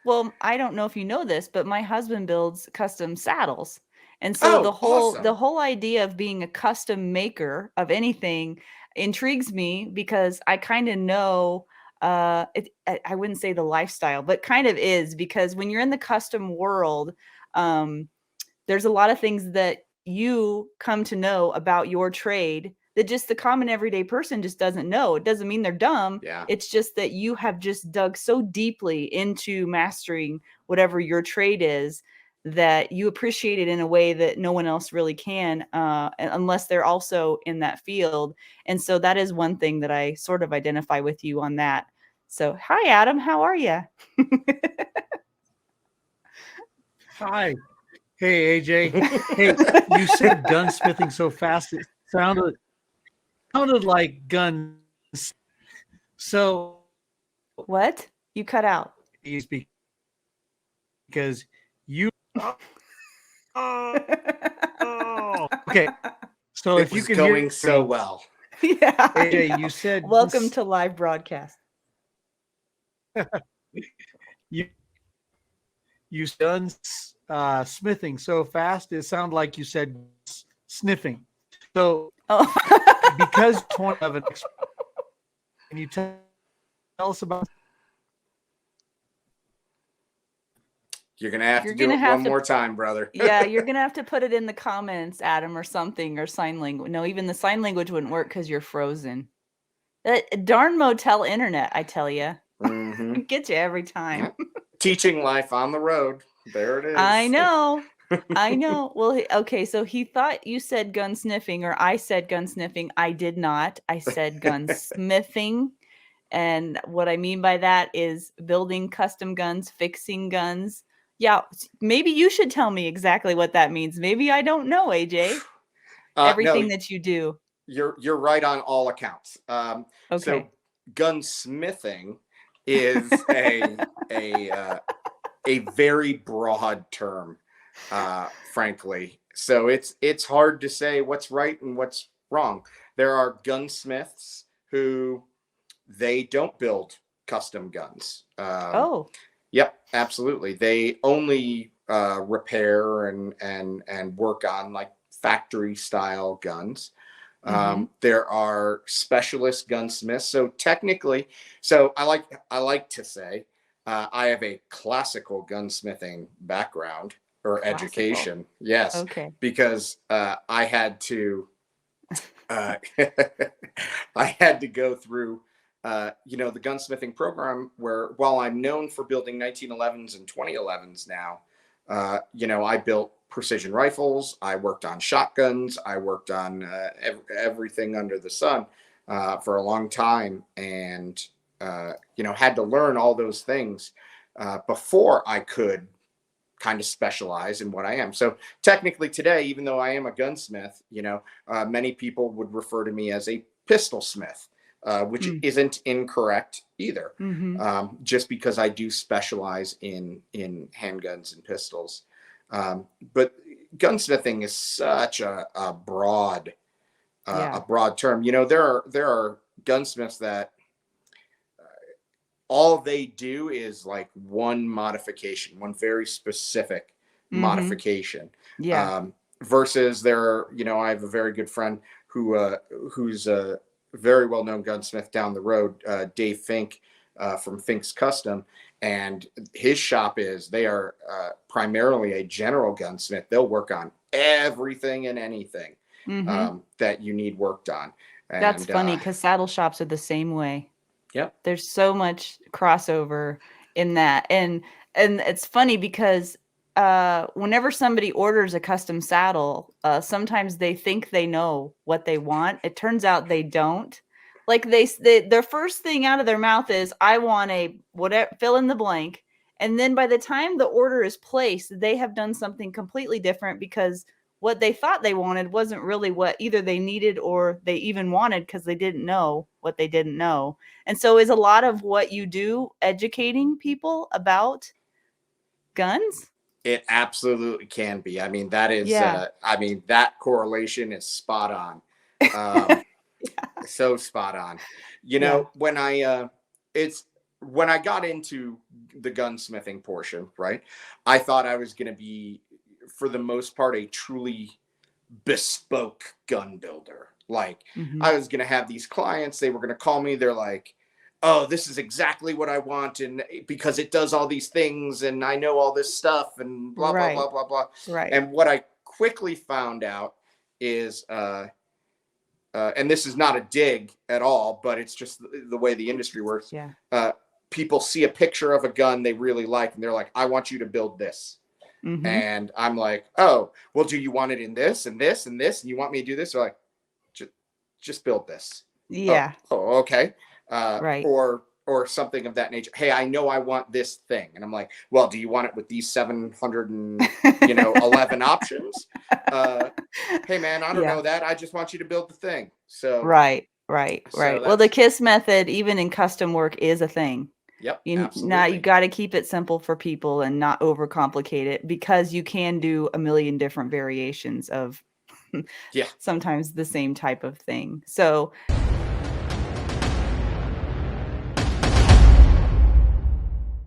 Well, I don't know if you know this, but my husband builds custom saddles. And so Oh, the awesome. whole idea of being a custom maker of anything intrigues me because I kind of know I wouldn't say the lifestyle, but kind of is because when you're in the custom world, um, there's a lot of things that you come to know about your trade that just the common everyday person just doesn't know. It doesn't mean they're dumb. Yeah. It's just that you have just dug so deeply into mastering whatever your trade is that you appreciate it in a way that no one else really can, unless they're also in that field. And so that is one thing that I sort of identify with you on that. So, hi, Adam. How are you? Hi. Hey, AJ. Hey, you said gunsmithing so fast it sounded like guns. So What? You cut out. is because you okay. So It if you was can hear going so me, well. Yeah, I AJ, know. you said Welcome to live broadcast. you you guns smithing so fast it sounded like you said sniffing. So Oh. because 2011, can you tell us about? You're going to have You're to do gonna it one have to, more time, brother. yeah, you're gonna have to put it in the comments, Adam, or something, or sign language. No, even the sign language wouldn't work because you're frozen. That darn motel internet, I tell you, Mm-hmm. get you every time. Teaching life on the road. There it I is. know. I know. Well, okay, so he thought you said gun sniffing, or I said gun sniffing. I did not. I said gunsmithing. And what I mean by that is building custom guns, fixing guns. Yeah, maybe you should tell me exactly what that means. Maybe I don't know, AJ. No, Everything that you do. you're right on all accounts. So Okay. gunsmithing is a very broad term, frankly. So it's hard to say what's right and what's wrong. There are gunsmiths who they don't build custom guns. Oh. Yep, absolutely. They only repair and work on like factory style guns. Mm-hmm. There are specialist gunsmiths. So technically, so I like to say I have a classical gunsmithing background or Classical. education. Yes, Okay. because I had to uh, I had to go through the gunsmithing program where while I'm known for building 1911s and 2011s now, I built precision rifles. I worked on shotguns. I worked on everything under the sun for a long time, and had to learn all those things before I could kind of specialize in what I am. So technically today, even though I am a gunsmith, many people would refer to me as a pistol smith, which Mm. isn't incorrect either. Mm-hmm. Just because I do specialize in handguns and pistols. But gunsmithing is such a broad Yeah. term. There are gunsmiths that all they do is like one modification, one very specific Mm-hmm. modification. Yeah. Um, Versus I have a very good friend who's a very well known gunsmith down the road, Dave Fink from Fink's Custom, and his shop they are primarily a general gunsmith. They'll work on everything and anything Mm-hmm. that you need worked on. That's And funny because saddle shops are the same way. yep. There's so much crossover in that. And it's funny because whenever somebody orders a custom saddle, sometimes they think they know what they want. It turns out they don't. Like their first thing out of their mouth is, I want a whatever, fill in the blank. And then by the time the order is placed, they have done something completely different because what they thought they wanted wasn't really what either they needed or they even wanted, because they didn't know what they didn't know. And so is a lot of what you do educating people about guns? It absolutely can be. I mean, that is, Yeah. that correlation is spot on. Yeah. So spot on. Yeah. When it's when I got into the gunsmithing portion, right, I thought I was going to be, for the most part, a truly bespoke gun builder. Like, I was going to have these clients, they were going to call me, they're like, oh, this is exactly what I want, and because it does all these things, and I know all this stuff, and blah, blah, blah, blah, blah. Right. And what I quickly found out is, and this is not a dig at all, but it's just the way the industry works. Yeah. People see a picture of a gun they really like, and they're like, I want you to build this. And I'm like, oh, well, do you want it in this and this and this, and you want me to do this? They're like, just build this. Yeah. Oh, okay. Right. Or something of that nature. Hey, I know I want this thing. And I'm like, well, do you want it with these 711 options? Hey man, I don't know that. I just want you to build the thing. So right. Well, the KISS method, even in custom work, is a thing. Yep. Now you got to keep it simple for people and not overcomplicate it, because you can do a million different variations of sometimes the same type of thing. So